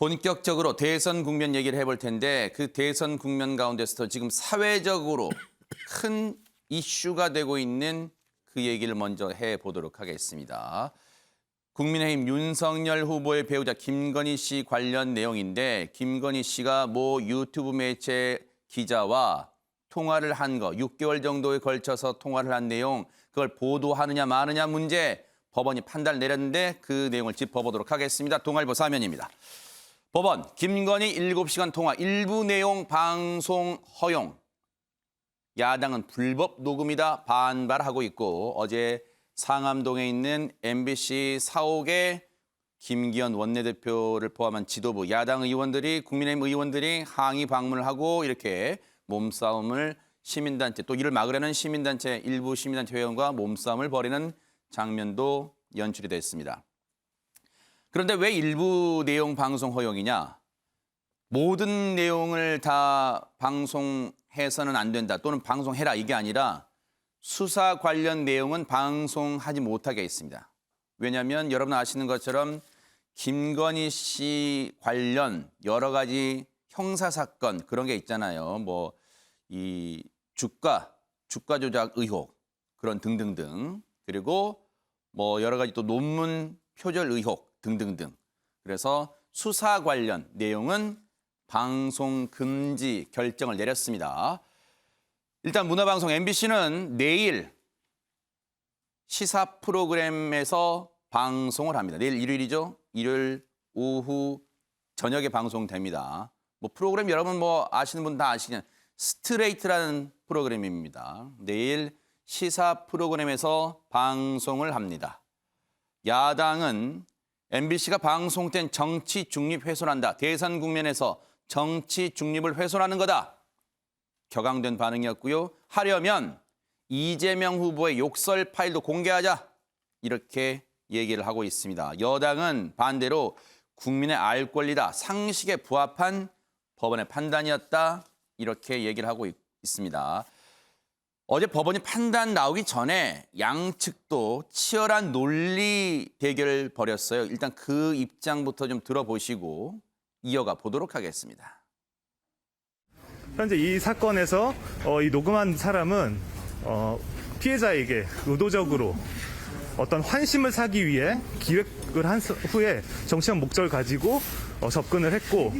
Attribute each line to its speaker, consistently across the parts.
Speaker 1: 본격적으로 대선 국면 얘기를 해볼 텐데 그 대선 국면 가운데서도 지금 사회적으로 큰 이슈가 되고 있는 그 얘기를 먼저 해보도록 하겠습니다. 국민의힘 윤석열 후보의 배우자 김건희 씨 관련 내용인데 김건희 씨가 모 유튜브 매체 기자와 통화를 한 거 6개월 정도에 걸쳐서 통화를 한 내용 그걸 보도하느냐 마느냐 문제 법원이 판단을 내렸는데 그 내용을 짚어보도록 하겠습니다. 동아일보 사면입니다. 법원 김건희 7시간 통화 일부 내용 방송 허용. 야당은 불법 녹음이다 반발하고 있고 어제 상암동에 있는 MBC 사옥에 김기현 원내대표를 포함한 지도부 야당 의원들이 국민의힘 의원들이 항의 방문을 하고 이렇게 몸싸움을 시민단체 또 이를 막으려는 시민단체 일부 시민단체 회원과 몸싸움을 벌이는 장면도 연출이 됐습니다. 그런데 왜 일부 내용 방송 허용이냐? 모든 내용을 다 방송해서는 안 된다 또는 방송해라 이게 아니라 수사 관련 내용은 방송하지 못하게 있습니다. 왜냐하면 여러분 아시는 것처럼 김건희 씨 관련 여러 가지 형사 사건 그런 게 있잖아요. 뭐 이 주가 조작 의혹 그런 등등등 그리고 뭐 여러 가지 또 논문 표절 의혹 등등등. 그래서 수사 관련 내용은 방송 금지 결정을 내렸습니다. 일단 문화방송 MBC는 내일 시사 프로그램에서 방송을 합니다. 내일 일요일이죠. 일요일 오후 저녁에 방송됩니다. 뭐 프로그램 여러분 뭐 아시는 분 다 아시는 스트레이트라는 프로그램입니다. 내일 시사 프로그램에서 방송을 합니다. 야당은 MBC가 방송된 정치 중립 훼손한다. 대선 국면에서 정치 중립을 훼손하는 거다. 격앙된 반응이었고요. 하려면 이재명 후보의 욕설 파일도 공개하자. 이렇게 얘기를 하고 있습니다. 여당은 반대로 국민의 알 권리다. 상식에 부합한 법원의 판단이었다. 이렇게 얘기를 하고 있습니다. 어제 법원이 판단 나오기 전에 양측도 치열한 논리 대결을 벌였어요. 일단 그 입장부터 좀 들어보시고 이어가 보도록 하겠습니다.
Speaker 2: 현재 이 사건에서 이 녹음한 사람은 피해자에게 의도적으로 어떤 환심을 사기 위해 기획을 한 후에 정치적 목적을 가지고 접근을 했고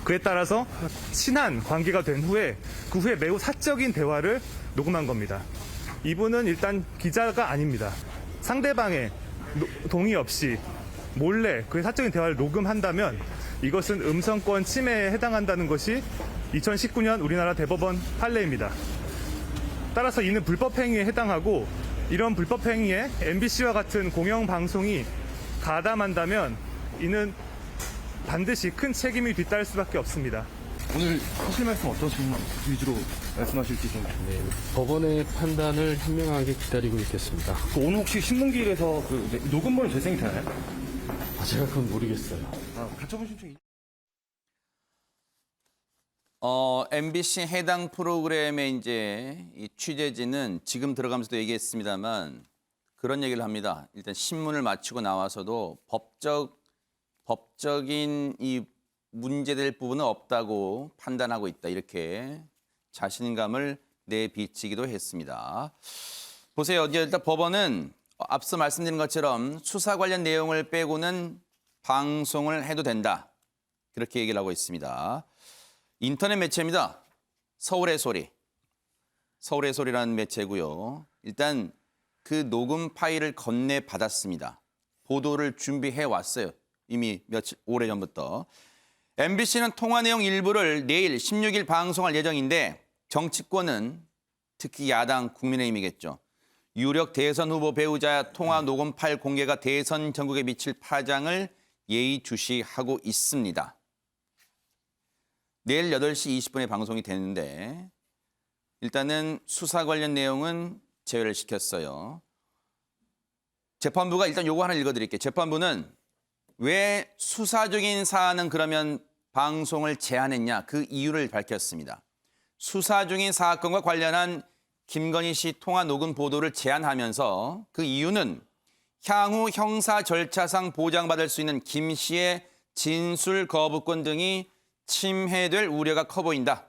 Speaker 2: 그에 따라서 친한 관계가 된 후에 그 후에 매우 사적인 대화를 녹음한 겁니다. 이분은 일단 기자가 아닙니다. 상대방의 동의 없이 몰래 그의 사적인 대화를 녹음한다면 이것은 음성권 침해에 해당한다는 것이 2019년 우리나라 대법원 판례입니다. 따라서 이는 불법 행위에 해당하고 이런 불법 행위에 MBC와 같은 공영방송이 가담한다면 이는 반드시 큰 책임이 뒤따를 수밖에 없습니다.
Speaker 3: 오늘 하실 말씀 어떤 위주로 말씀하실지 좀.
Speaker 4: 네, 법원의 판단을 현명하게 기다리고 있겠습니다.
Speaker 3: 오늘 혹시 신문기일에서 녹음본이 재생이 되나요?
Speaker 4: 제가 그건 모르겠어요.
Speaker 3: 가처분 신청이.
Speaker 1: MBC 해당 프로그램의 이제 이 취재진은 지금 들어가면서도 얘기했습니다만 그런 얘기를 합니다. 일단 신문을 마치고 나와서도 법적인 이 문제될 부분은 없다고 판단하고 있다. 이렇게 자신감을 내비치기도 했습니다. 보세요. 일단 법원은 앞서 말씀드린 것처럼 수사 관련 내용을 빼고는 방송을 해도 된다. 그렇게 얘기를 하고 있습니다. 인터넷 매체입니다. 서울의 소리. 서울의 소리라는 매체고요. 일단 그 녹음 파일을 건네받았습니다. 보도를 준비해 왔어요. 이미 오래전부터. MBC는 통화 내용 일부를 내일 16일 방송할 예정인데 정치권은 특히 야당 국민의힘이겠죠. 유력 대선 후보 배우자 통화 녹음 파일 공개가 대선 전국에 미칠 파장을 예의주시하고 있습니다. 내일 8시 20분에 방송이 되는데 일단은 수사 관련 내용은 제외를 시켰어요. 재판부가 일단 요거 하나 읽어드릴게요. 재판부는 왜 수사적인 사안은 그러면 방송을 제한했냐 그 이유를 밝혔습니다. 수사 중인 사건과 관련한 김건희 씨 통화 녹음 보도를 제한하면서 그 이유는 향후 형사 절차상 보장받을 수 있는 김 씨의 진술 거부권 등이 침해될 우려가 커 보인다.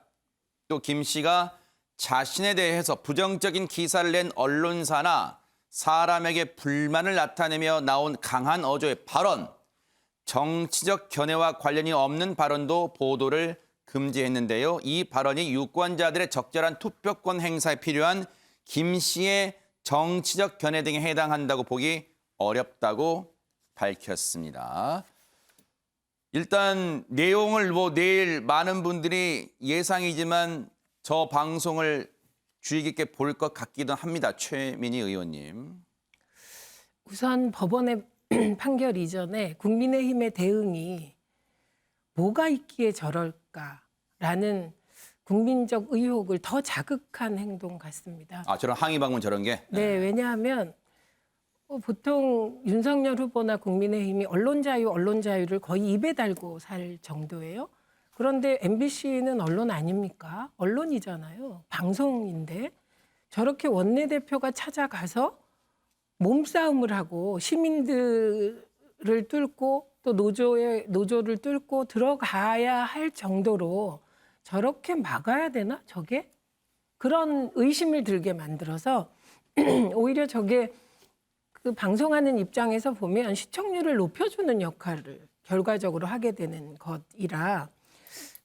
Speaker 1: 또 김 씨가 자신에 대해서 부정적인 기사를 낸 언론사나 사람에게 불만을 나타내며 나온 강한 어조의 발언, 정치적 견해와 관련이 없는 발언도 보도를 금지했는데요. 이 발언이 유권자들의 적절한 투표권 행사에 필요한 김 씨의 정치적 견해 등에 해당한다고 보기 어렵다고 밝혔습니다. 일단 내용을 내일 많은 분들이 예상이지만 저 방송을 주의 깊게 볼 것 같기도 합니다. 최민희 의원님.
Speaker 5: 우선 법원의 판결 이전에 국민의힘의 대응이 뭐가 있기에 저럴까라는 국민적 의혹을 더 자극한 행동 같습니다.
Speaker 1: 아, 저런 항의 방문 저런 게?
Speaker 5: 네, 왜냐하면 보통 윤석열 후보나 국민의힘이 언론 자유를 거의 입에 달고 살 정도예요. 그런데 MBC는 언론 아닙니까? 언론이잖아요. 방송인데 저렇게 원내대표가 찾아가서 몸싸움을 하고 시민들을 뚫고 또 노조를 뚫고 들어가야 할 정도로 저렇게 막아야 되나 저게? 그런 의심을 들게 만들어서 오히려 저게 그 방송하는 입장에서 보면 시청률을 높여주는 역할을 결과적으로 하게 되는 것이라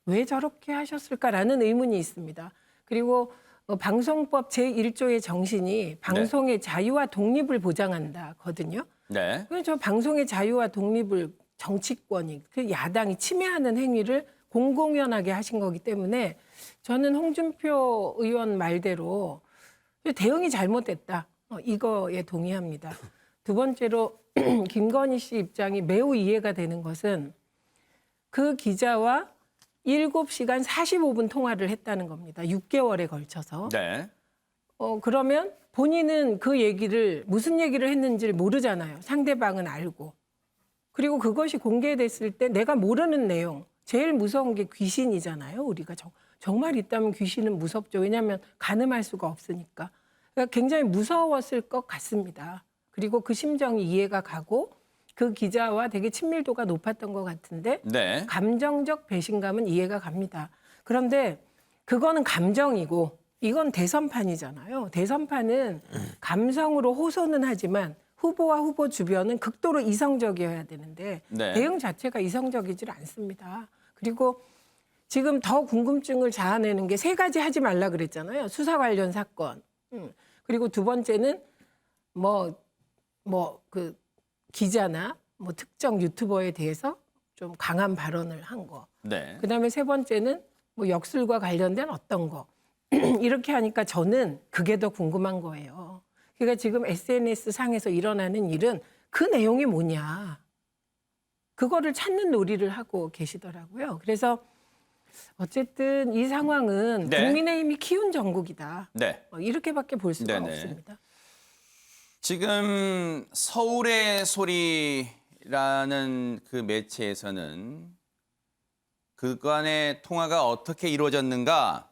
Speaker 5: 왜 저렇게 하셨을까라는 의문이 있습니다. 그리고 방송법 제1조의 정신이 방송의 자유와 독립을 보장한다거든요.
Speaker 1: 네.
Speaker 5: 그래서 저 방송의 자유와 독립을 정치권이 그 야당이 침해하는 행위를 공공연하게 하신 거기 때문에 저는 홍준표 의원 말대로 대응이 잘못됐다. 이거에 동의합니다. 두 번째로 김건희 씨 입장이 매우 이해가 되는 것은 그 기자와 7시간 45분 통화를 했다는 겁니다. 6개월에 걸쳐서.
Speaker 1: 네.
Speaker 5: 그러면 본인은 그 얘기를 무슨 얘기를 했는지를 모르잖아요. 상대방은 알고. 그리고 그것이 공개됐을 때 내가 모르는 내용. 제일 무서운 게 귀신이잖아요. 우리가 정말 있다면 귀신은 무섭죠. 왜냐하면 가늠할 수가 없으니까. 그러니까 굉장히 무서웠을 것 같습니다. 그리고 그 심정이 이해가 가고 그 기자와 되게 친밀도가 높았던 것 같은데
Speaker 1: 네.
Speaker 5: 감정적 배신감은 이해가 갑니다. 그런데 그거는 감정이고 이건 대선판이잖아요. 대선판은 감성으로 호소는 하지만 후보와 후보 주변은 극도로 이성적이어야 되는데
Speaker 1: 네.
Speaker 5: 대응 자체가 이성적이질 않습니다. 그리고 지금 더 궁금증을 자아내는 게 3가지 하지 말라 그랬잖아요. 수사 관련 사건. 그리고 두 번째는 그 기자나 특정 유튜버에 대해서 좀 강한 발언을 한 거.
Speaker 1: 네.
Speaker 5: 그다음에 세 번째는 역술과 관련된 어떤 거. 이렇게 하니까 저는 그게 더 궁금한 거예요. 그러니까 지금 SNS 상에서 일어나는 일은 그 내용이 뭐냐. 그거를 찾는 놀이를 하고 계시더라고요. 그래서 어쨌든 이 상황은
Speaker 1: 네.
Speaker 5: 국민의힘이 키운 정국이다.
Speaker 1: 네.
Speaker 5: 이렇게밖에 볼 수가
Speaker 1: 네네.
Speaker 5: 없습니다.
Speaker 1: 지금 서울의 소리라는 그 매체에서는 그간의 통화가 어떻게 이루어졌는가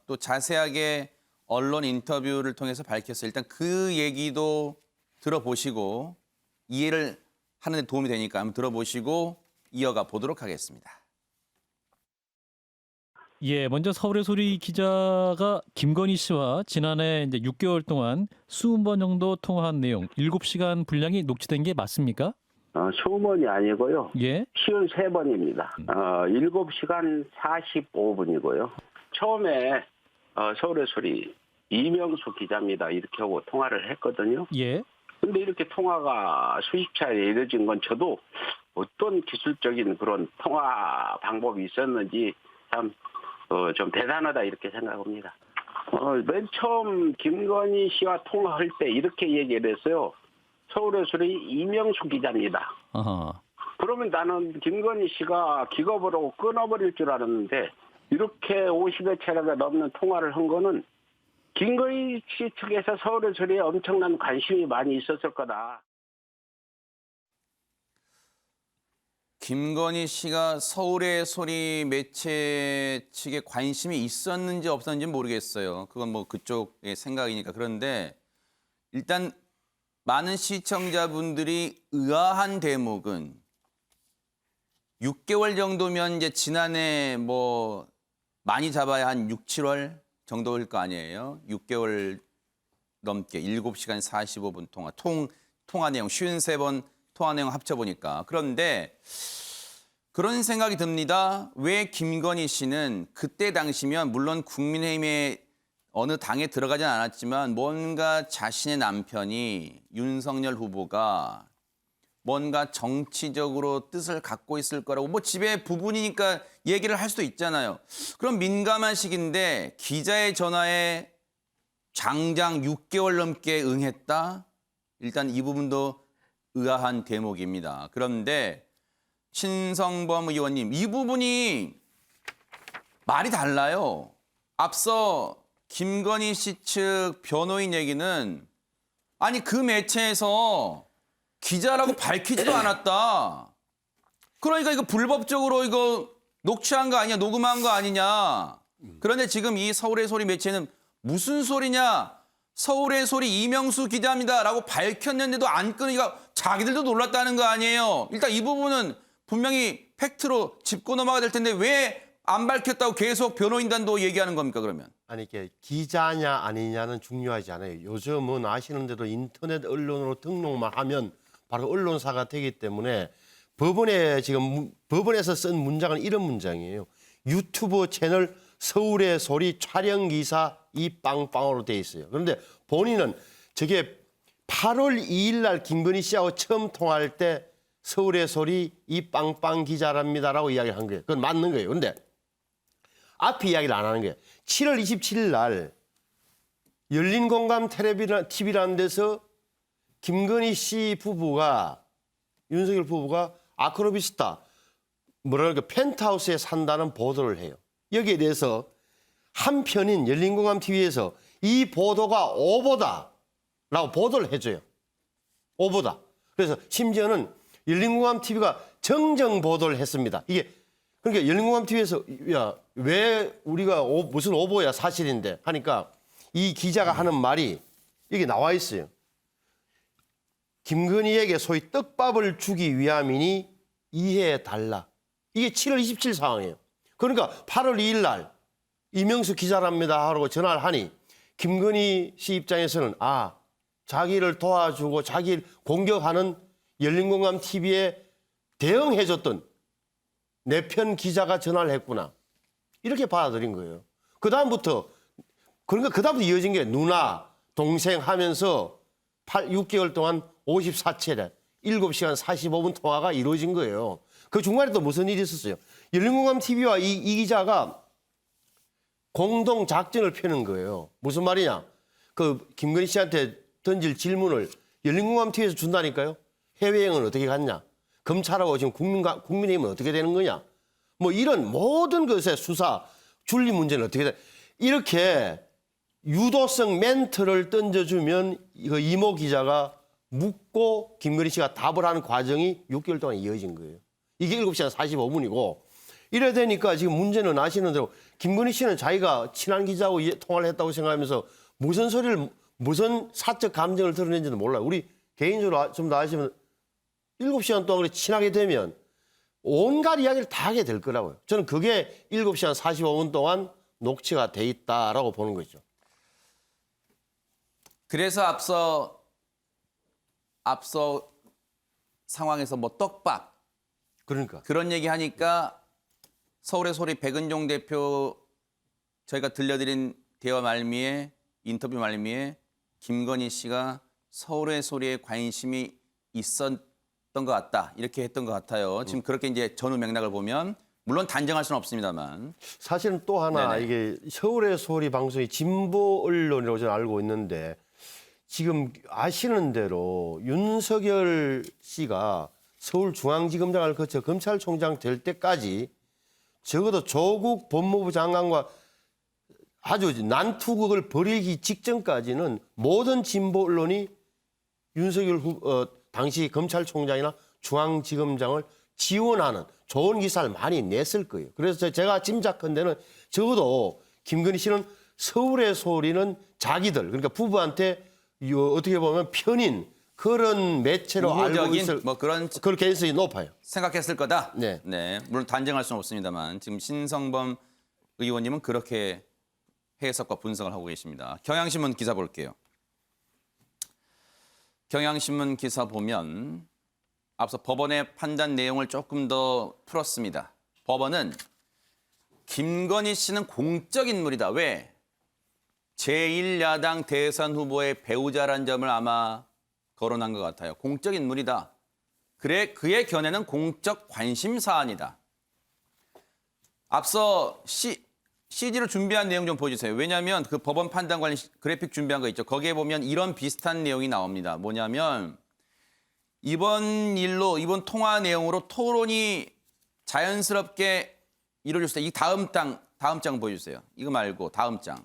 Speaker 1: 또 자세하게 언론 인터뷰를 통해서 밝혔어요. 일단 그 얘기도 들어보시고 이해를 하는 데 도움이 되니까 한번 들어보시고 이어가 보도록 하겠습니다.
Speaker 6: 예, 먼저 서울의 소리 기자가 김건희 씨와 지난해 이제 6개월 동안 20번 정도 통화한 내용, 7시간 분량이 녹취된 게 맞습니까?
Speaker 7: 20번이 아니고요.
Speaker 6: 예.
Speaker 7: 53번입니다. 7시간 45분이고요. 처음에 서울의 소리 이명수 기자입니다. 이렇게 하고 통화를 했거든요.
Speaker 6: 예.
Speaker 7: 근데 이렇게 통화가 수십 차례 이뤄진 건 저도 어떤 기술적인 그런 통화 방법이 있었는지 참 좀 대단하다 이렇게 생각합니다. 맨 처음 김건희 씨와 통화할 때 이렇게 얘기를 했어요. 서울의 소리 이명수 기자입니다.
Speaker 6: 아하.
Speaker 7: 그러면 나는 김건희 씨가 기겁을 하고 끊어버릴 줄 알았는데 이렇게 50여 차례가 넘는 통화를 한 거는 김건희 씨 측에서 서울의 소리에 엄청난 관심이 많이 있었을 거다.
Speaker 1: 김건희 씨가 서울의 소리 매체 측에 관심이 있었는지 없었는지 모르겠어요. 그건 그쪽의 생각이니까. 그런데 일단 많은 시청자분들이 의아한 대목은 6개월 정도면 이제 지난해 뭐 많이 잡아야 한 6, 7월 정도일 거 아니에요. 6개월 넘게 7시간 45분 통화 내용 53번 통화 내용 합쳐보니까. 그런데 그런 생각이 듭니다. 왜 김건희 씨는 그때 당시면 물론 국민의힘에 어느 당에 들어가진 않았지만 뭔가 자신의 남편이 윤석열 후보가 뭔가 정치적으로 뜻을 갖고 있을 거라고 뭐 집에 부부니까 얘기를 할 수도 있잖아요. 그럼 민감한 시기인데 기자의 전화에 장장 6개월 넘게 응했다? 일단 이 부분도 의아한 대목입니다. 그런데 신성범 의원님, 이 부분이 말이 달라요. 앞서 김건희 씨 측 변호인 얘기는 아니 그 매체에서 기자라고 밝히지도 않았다. 그러니까 이거 불법적으로 이거 녹취한 거 아니냐, 녹음한 거 아니냐. 그런데 지금 이 서울의 소리 매체는 무슨 소리냐. 서울의 소리 이명수 기자입니다라고 밝혔는데도 안 끊으니까 자기들도 놀랐다는 거 아니에요. 일단 이 부분은 분명히 팩트로 짚고 넘어가야 될 텐데 왜 안 밝혔다고 계속 변호인단도 얘기하는 겁니까 그러면?
Speaker 8: 아니 이게 기자냐 아니냐는 중요하지 않아요. 요즘은 아시는 대로 인터넷 언론으로 등록만 하면 바로 언론사가 되기 때문에 법원에서 쓴 문장은 이런 문장이에요. 유튜브 채널 서울의 소리 촬영 기사 이 빵빵으로 돼 있어요. 그런데 본인은 저게 8월 2일 날 김건희 씨하고 처음 통화할 때 서울의 소리 이 빵빵 기자랍니다라고 이야기를 한 거예요. 그건 맞는 거예요. 그런데 앞에 이야기를 안 하는 거예요. 7월 27일 날 열린공감 TV라는 데서 김건희 씨 부부가 윤석열 부부가 아크로비스타 뭐랄까 펜트하우스에 산다는 보도를 해요. 여기에 대해서 한 편인 열린공감 TV에서 이 보도가 오보다라고 보도를 해줘요. 오보다. 그래서 심지어는 열린공감 TV가 정정 보도를 했습니다. 이게 그러니까 열린공감 TV에서 야, 왜 우리가 무슨 오보야 사실인데 하니까 이 기자가 하는 말이 이게 나와 있어요. 김건희에게 소위 떡밥을 주기 위함이니 이해해달라. 이게 7월 27일 상황이에요. 그러니까 8월 2일 날 이명수 기자랍니다 하고 전화를 하니 김건희 씨 입장에서는 아 자기를 도와주고 자기를 공격하는 열린공감 TV에 대응해줬던 내 편 기자가 전화를 했구나. 이렇게 받아들인 거예요. 그다음부터 이어진 게 누나, 동생 하면서 6개월 동안 54차례 7시간 45분 통화가 이루어진 거예요. 그 중간에 또 무슨 일이 있었어요. 열린공감 TV와 이 기자가 공동 작전을 펴는 거예요. 무슨 말이냐. 그 김건희 씨한테 던질 질문을 열린공감 TV에서 준다니까요. 해외여행은 어떻게 갔냐. 검찰하고 지금 국민의힘은 어떻게 되는 거냐. 뭐 이런 모든 것의 수사, 줄리 문제는 어떻게 돼. 이렇게 유도성 멘트를 던져주면 그 이모 기자가 묻고 김건희 씨가 답을 하는 과정이 6개월 동안 이어진 거예요. 이게 7시간 45분이고 이래 되니까 지금 문제는 아시는 대로 김건희 씨는 자기가 친한 기자하고 통화를 했다고 생각하면서 무슨 사적 감정을 드러낸지는 몰라요. 우리 개인적으로 좀 더 아시면 7시간 동안 친하게 되면 온갖 이야기를 다 하게 될 거라고요. 저는 그게 7시간 45분 동안 녹취가 돼 있다라고 보는 거죠.
Speaker 1: 그래서 앞서 상황에서 뭐 떡밥
Speaker 8: 그러니까
Speaker 1: 그런 얘기 하니까 서울의 소리 백은종 대표 저희가 들려드린 대화 말미에 인터뷰 말미에 김건희 씨가 서울의 소리에 관심이 있었던 것 같다 이렇게 했던 것 같아요. 지금 그렇게 이제 전후 맥락을 보면 물론 단정할 수는 없습니다만
Speaker 8: 사실은 또 하나
Speaker 1: 네네.
Speaker 8: 이게 서울의 소리 방송이 진보 언론이라고 저는 알고 있는데 지금 아시는 대로 윤석열 씨가 서울중앙지검장을 거쳐 검찰총장 될 때까지 적어도 조국 법무부 장관과 아주 난투극을 벌이기 직전까지는 모든 진보 언론이 윤석열 당시 검찰총장이나 중앙지검장을 지원하는 좋은 기사를 많이 냈을 거예요. 그래서 제가 짐작컨대는 적어도 김건희 씨는 서울의 소리는 자기들 그러니까 부부한테 어떻게 보면 편인 그런 매체로 알고
Speaker 1: 우호적인
Speaker 8: 있을
Speaker 1: 뭐 그런
Speaker 8: 그럴 개연성이 높아요.
Speaker 1: 생각했을 거다.
Speaker 8: 네.
Speaker 1: 물론 단정할 수는 없습니다만 지금 신성범 의원님은 그렇게 해석과 분석을 하고 계십니다. 경향신문 기사 볼게요. 경향신문 기사 보면 앞서 법원의 판단 내용을 조금 더 풀었습니다. 법원은 김건희 씨는 공적 인물이다. 왜? 제1야당 대선 후보의 배우자란 점을 아마 거론한 것 같아요. 공적 인물이다. 그래, 그의 견해는 공적 관심 사안이다. 앞서 CG로 준비한 내용 좀 보여주세요. 왜냐하면 그 법원 판단 관련 그래픽 준비한 거 있죠. 거기에 보면 이런 비슷한 내용이 나옵니다. 뭐냐면 이번 통화 내용으로 토론이 자연스럽게 이루어질 때 이 다음 장 보여주세요. 이거 말고 다음 장.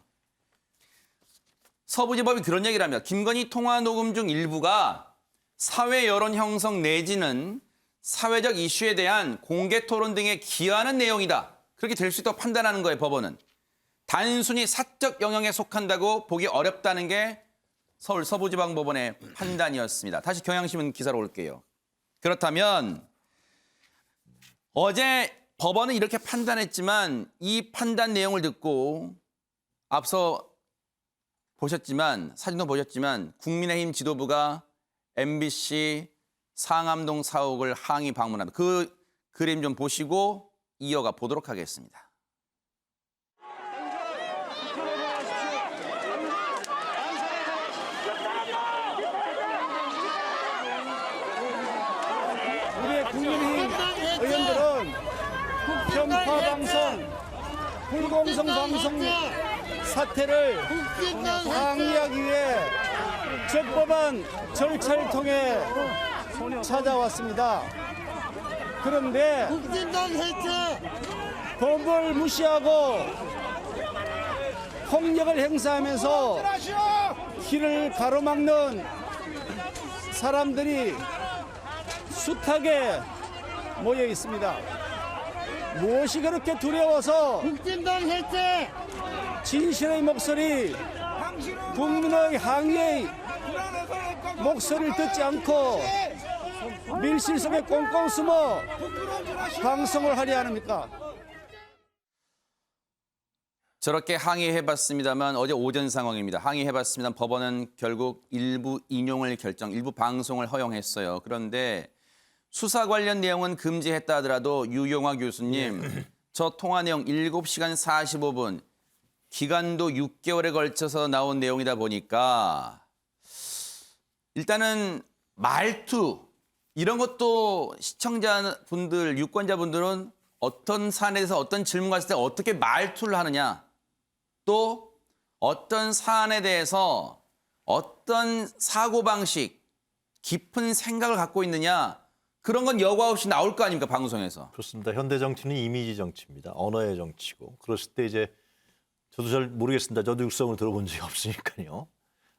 Speaker 1: 서부지법이 그런 얘기를 합니다. 김건희 통화 녹음 중 일부가 사회 여론 형성 내지는 사회적 이슈에 대한 공개 토론 등에 기여하는 내용이다. 그렇게 될 수 있다고 판단하는 거예요, 법원은. 단순히 사적 영역에 속한다고 보기 어렵다는 게 서울 서부지방법원의 판단이었습니다. 다시 경향신문 기사로 올게요. 그렇다면 어제 법원은 이렇게 판단했지만 이 판단 내용을 듣고 앞서 보셨지만 사진도 보셨지만 국민의힘 지도부가 MBC 상암동 사옥을 항의 방문합니다. 그 그림 좀 보시고 이어가 보도록 하겠습니다.
Speaker 9: 우리 국민의힘 의원들은 편파방송, 불공정 방송 사태를 항의하기 위해 적법한 절차를 통해 찾아왔습니다. 그런데 법을 무시하고 폭력을 행사하면서 길을 가로막는 사람들이 숱하게 모여 있습니다. 무엇이 그렇게 두려워서 진실의 목소리, 국민의 항의의 목소리를 듣지 않고 밀실 속에 꽁꽁 숨어 방송을 하려 합니까?
Speaker 1: 저렇게 항의해봤습니다만 어제 오전 상황입니다. 항의해봤습니다. 법원은 결국 일부 인용을 일부 방송을 허용했어요. 그런데 수사 관련 내용은 금지했다 하더라도 유용화 교수님, 저 통화 내용 7시간 45분, 기간도 6개월에 걸쳐서 나온 내용이다 보니까 일단은 말투, 이런 것도 시청자분들, 유권자분들은 어떤 사안에 대해서 어떤 질문가 했을 때 어떻게 말투를 하느냐, 또 어떤 사안에 대해서 어떤 사고방식, 깊은 생각을 갖고 있느냐, 그런 건 여과 없이 나올 거 아닙니까, 방송에서.
Speaker 10: 그렇습니다. 현대 정치는 이미지 정치입니다. 언어의 정치고. 그랬을 때 이제 저도 잘 모르겠습니다. 저도 육성을 들어본 적이 없으니까요.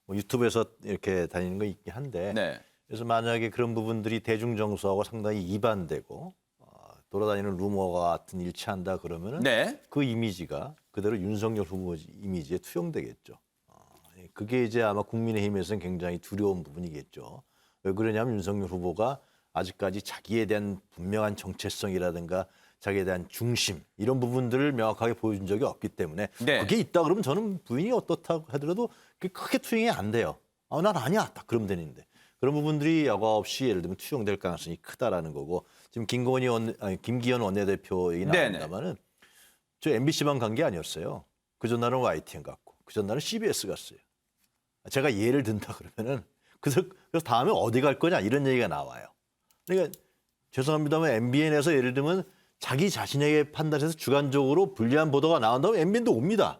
Speaker 10: 뭐 유튜브에서 이렇게 다니는 거 있긴 한데.
Speaker 1: 네.
Speaker 10: 그래서 만약에 그런 부분들이 대중정서하고 상당히 이반되고 돌아다니는 루머 같은 일치한다 그러면은
Speaker 1: 네.
Speaker 10: 그 이미지가 그대로 윤석열 후보 이미지에 투영되겠죠. 그게 이제 아마 국민의힘에서는 굉장히 두려운 부분이겠죠. 왜 그러냐면 윤석열 후보가 아직까지 자기에 대한 분명한 정체성이라든가 자기에 대한 중심 이런 부분들을 명확하게 보여준 적이 없기 때문에
Speaker 1: 네.
Speaker 10: 그게 있다 그러면 저는 부인이 어떻다고 하더라도 그게 크게 투영이 안 돼요. 난 아니야. 딱 그러면 되는데. 그런 부분들이 여과 없이 예를 들면 투영될 가능성이 크다라는 거고 지금 김기현 원내대표 얘기 나옵니다만은 저 MBC만 간 게 아니었어요. 그 전날은 YTN 갔고 그 전날은 CBS 갔어요. 제가 예를 든다 그러면은 그래서 다음에 어디 갈 거냐 이런 얘기가 나와요. 그러니까 죄송합니다만 MBN에서 예를 들면 자기 자신에게 판단해서 주관적으로 불리한 보도가 나온다면 MBN도 옵니다.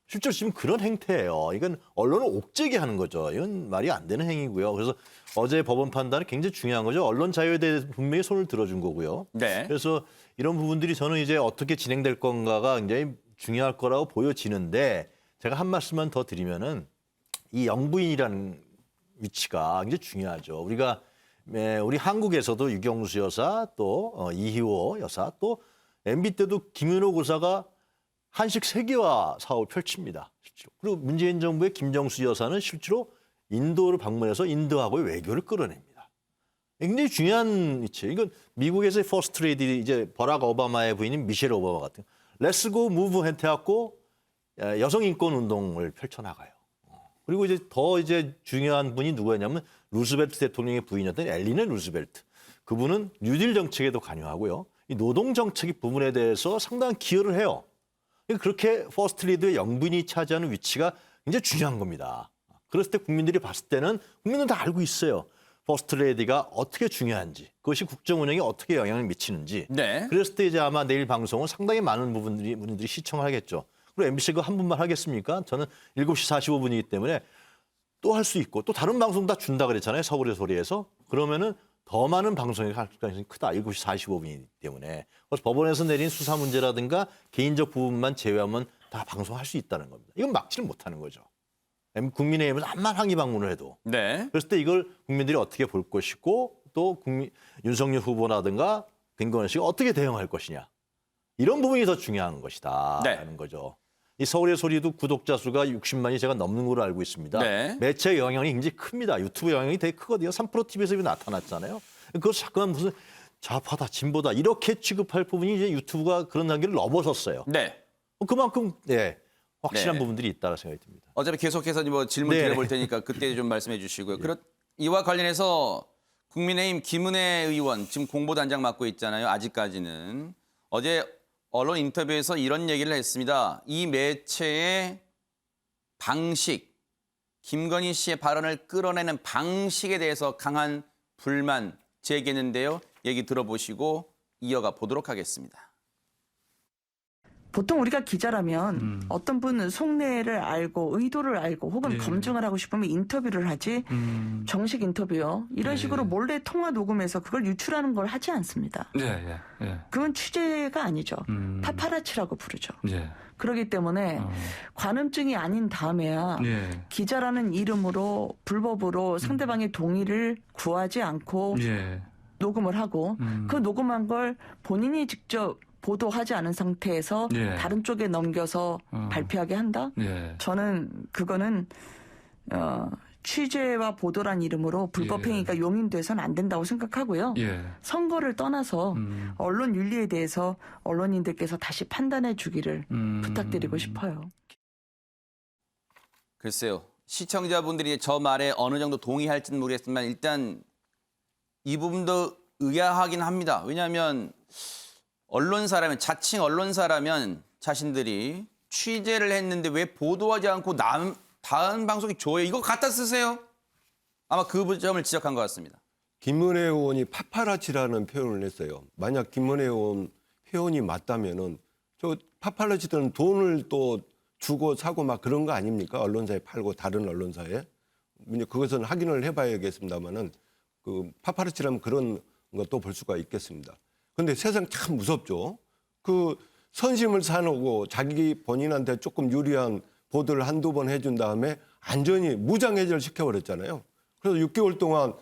Speaker 10: 실제로 지금 그런 행태예요. 이건 언론을 옥죄게 하는 거죠. 이건 말이 안 되는 행위고요. 그래서 어제 법원 판단은 굉장히 중요한 거죠. 언론 자유에 대해서 분명히 손을 들어준 거고요.
Speaker 1: 네.
Speaker 10: 그래서 이런 부분들이 저는 이제 어떻게 진행될 건가가 굉장히 중요할 거라고 보여지는데 제가 한 말씀만 더 드리면은 이 영부인이라는 위치가 굉장히 중요하죠. 우리 한국에서도 유경수 여사 또 이희호 여사 또 MB 때도 김윤호 고사가 한식 세계화 사업을 펼칩니다. 실제로. 그리고 문재인 정부의 김정수 여사는 실제로 인도를 방문해서 인도하고의 외교를 끌어냅니다. 굉장히 중요한 위치. 이건 미국에서의 퍼스트 레이디 이제 버락 오바마의 부인인 미셸 오바마 같은 Let's Go Movement 해갖고 여성 인권 운동을 펼쳐나가요. 그리고 이제 더 이제 중요한 분이 누구였냐면 루즈벨트 대통령의 부인이었던 엘리네 루즈벨트. 그분은 뉴딜 정책에도 관여하고요. 이 노동 정책 부분에 대해서 상당한 기여를 해요. 그렇게 퍼스트 리드의 영분이 차지하는 위치가 굉장히 중요한 겁니다. 그랬을 때 국민들이 봤을 때는 국민은 다 알고 있어요. 퍼스트 레이디가 어떻게 중요한지, 그것이 국정 운영에 어떻게 영향을 미치는지.
Speaker 1: 네.
Speaker 10: 그랬을 때 이제 아마 내일 방송은 상당히 많은 분들이 시청을 하겠죠. 그리고 MBC가 한 분만 하겠습니까? 저는 7시 45분이기 때문에 또 할 수 있고 또 다른 방송 다 준다 그랬잖아요. 서울의 소리에서. 그러면은 더 많은 방송이 할 가능성이 크다. 7시 45분이기 때문에. 그래서 법원에서 내린 수사 문제라든가 개인적 부분만 제외하면 다 방송할 수 있다는 겁니다. 이건 막지는 못하는 거죠. 국민의힘에서 암만 항의 방문을 해도.
Speaker 1: 네.
Speaker 10: 그랬을 때 이걸 국민들이 어떻게 볼 것이고 또 윤석열 후보라든가 김건희 씨가 어떻게 대응할 것이냐. 이런 부분이 더 중요한 것이다.
Speaker 1: 네.
Speaker 10: 라는 거죠. 이 서울의 소리도 구독자 수가 60만이 제가 넘는 걸로 알고 있습니다.
Speaker 1: 네.
Speaker 10: 매체 영향이 굉장히 큽니다. 유튜브 영향이 되게 크거든요. 3프로TV에서 나타났잖아요. 그걸 잠깐 무슨 좌파다, 진보다 이렇게 취급할 부분이 이제 유튜브가 그런 단계를 넘어섰어요.
Speaker 1: 네.
Speaker 10: 그만큼 확실한
Speaker 1: 네.
Speaker 10: 부분들이 있다고 생각이 듭니다.
Speaker 1: 어차피 계속해서 뭐 질문
Speaker 10: 네.
Speaker 1: 드려볼 테니까 그때 좀 말씀해 주시고요. 이와 관련해서 국민의힘 김은혜 의원 지금 공보단장 맡고 있잖아요. 아직까지는. 어제 언론 인터뷰에서 이런 얘기를 했습니다. 이 매체의 방식, 김건희 씨의 발언을 끌어내는 방식에 대해서 강한 불만 제기했는데요. 얘기 들어보시고 이어가 보도록 하겠습니다.
Speaker 11: 보통 우리가 기자라면 어떤 분은 속내를 알고 의도를 알고 혹은 검증을 하고 싶으면 인터뷰를 하지 정식 인터뷰요. 이런 식으로 몰래 통화 녹음해서 그걸 유출하는 걸 하지 않습니다. 그건 취재가 아니죠. 파파라치라고 부르죠. 그렇기 때문에 관음증이 아닌 다음에야 기자라는 이름으로 불법으로 상대방의 동의를 구하지 않고 녹음을 하고 그 녹음한 걸 본인이 직접 보도하지 않은 상태에서 다른 쪽에 넘겨서 발표하게 한다? 저는 그거는 취재와 보도란 이름으로 불법 행위가 용인돼서는 안 된다고 생각하고요. 선거를 떠나서 언론 윤리에 대해서 언론인들께서 다시 판단해 주기를 부탁드리고 싶어요.
Speaker 1: 글쎄요. 시청자분들이 저 말에 어느 정도 동의할지는 모르겠지만 일단 이 부분도 의아하긴 합니다. 왜냐하면 언론사라면 자칭 언론사라면 자신들이 취재를 했는데 왜 보도하지 않고 다른 방송이 줘요? 이거 갖다 쓰세요. 아마 그 점을 지적한 것 같습니다.
Speaker 12: 김은혜 의원이 파파라치라는 표현을 했어요. 만약 김은혜 의원 표현이 맞다면은 저 파파라치들은 돈을 또 주고 사고 막 그런 거 아닙니까? 언론사에 팔고 다른 언론사에. 그것은 확인을 해봐야겠습니다만은 그 파파라치라면 그런 것도 볼 수가 있겠습니다. 근데 세상 참 무섭죠. 그 선심을 사놓고 자기 본인한테 조금 유리한 보도를 한두 번 해준 다음에 안전히 무장해제를 시켜버렸잖아요. 그래서 6개월 동안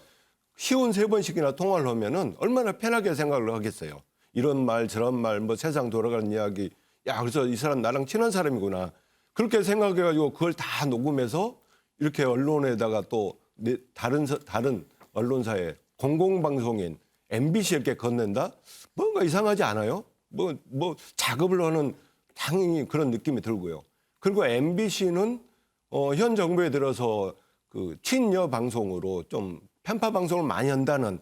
Speaker 12: 쉬운 3번씩이나 통화를 하면은 얼마나 편하게 생각을 하겠어요. 이런 말 저런 말 뭐 세상 돌아가는 이야기. 야 그래서 이 사람 나랑 친한 사람이구나. 그렇게 생각해가지고 그걸 다 녹음해서 이렇게 언론에다가 또 다른 언론사의 공공방송인 MBC에게 건넨다? 뭔가 이상하지 않아요? 뭐 작업을 하는 당연히 그런 느낌이 들고요. 그리고 MBC는 현 정부에 들어서 그 친여 방송으로 좀 편파 방송을 많이 한다는